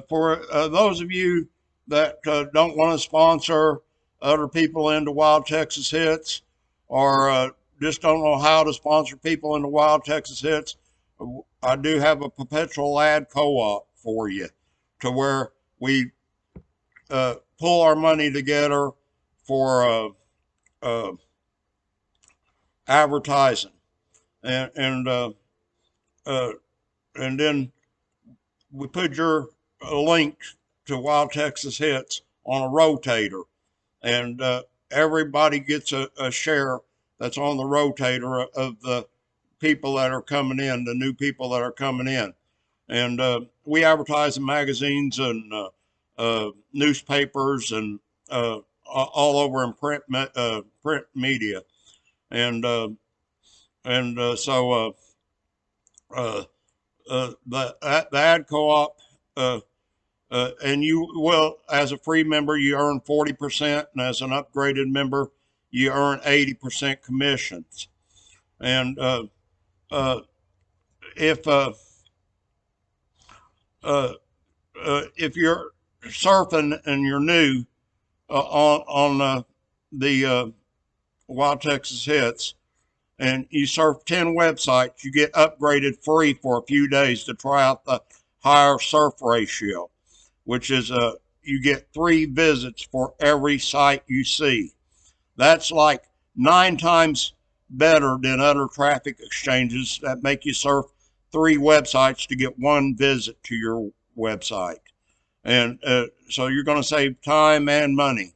For those of you that don't want to sponsor other people into Wild Texas Hits, or just don't know how to sponsor people into Wild Texas Hits, I do have a perpetual ad co-op for you, to where we pull our money together for uh, advertising, and and uh, uh, and then we put your link to Wild Texas Hits on a rotator, and everybody gets a share that's on the rotator of the people that are coming in, the new people that are coming in. And we advertise in magazines and newspapers and all over in print media. And so the ad co-op, and you will, as a free member, you earn 40%, and as an upgraded member, you earn 80% commissions. And uh, if uh, if you're surfing and you're new on the Wild Texas Hits, and you surf 10 websites, you get upgraded free for a few days to try out the higher surf ratio, which is you get 3 visits for every site you see. That's like 9 times better than other traffic exchanges that make you surf 3 websites to get 1 visit to your website. And so you're going to save time and money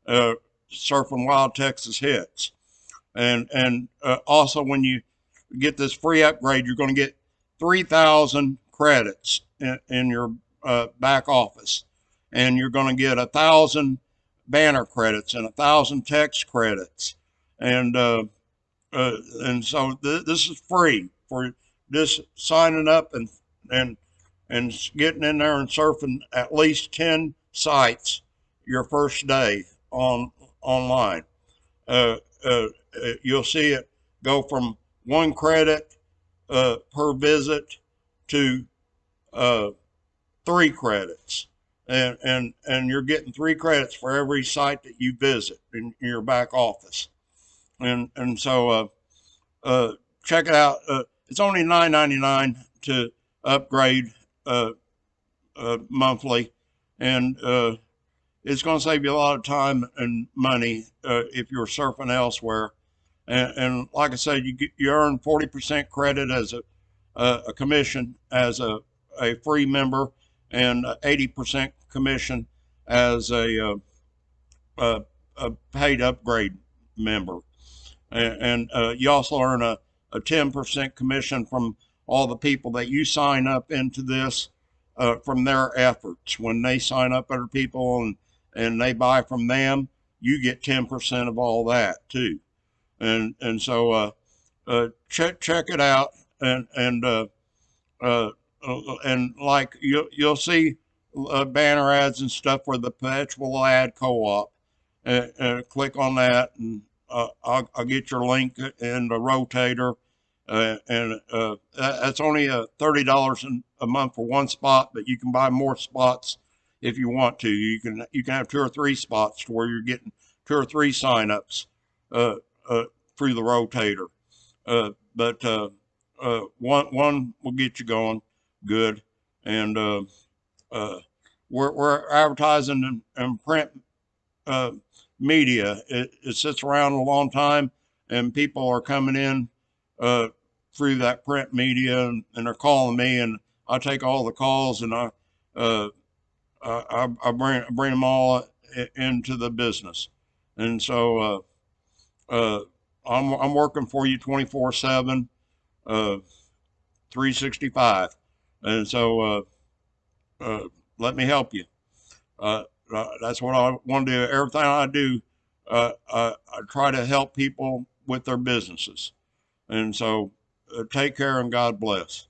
surfing Wild Texas Hits. And also, when you get this free upgrade, you're going to get 3,000 credits in your back office, and you're going to get 1,000 banner credits and 1,000 text credits, and so this is free for just signing up and and getting in there and surfing at least 10 sites your first day online. Uh, you'll see it go from 1 credit per visit to uh, 3 credits, and you're getting 3 credits for every site that you visit in your back office, and so uh, check it out. It's only $9.99 to upgrade uh, monthly, and it's going to save you a lot of time and money if you're surfing elsewhere. And like I said, you earn 40% credit as a commission as a free member, and 80% commission as a, a paid upgrade member. And you also earn a 10% commission from all the people that you sign up into this from their efforts. When they sign up other people and they buy from them, you get 10% of all that too. And so check it out, uh, and like you'll see banner ads and stuff for the perpetual ad co-op. Click on that, and I'll get your link in the rotator. And that's only $30 a month for 1 spot, but you can buy more spots if you want to. You can have 2 or 3 spots to where you're getting 2 or 3 signups uh, through the rotator. But one will get you going good, and we're advertising in print uh, media. It sits around a long time, and people are coming in uh, through that print media, and they're calling me, and I take all the calls, and uh, I bring them all into the business, and so I'm working for you 24/7, 365, and so let me help you. That's what I want to do. Everything I do, I try to help people with their businesses. And so take care, and God bless.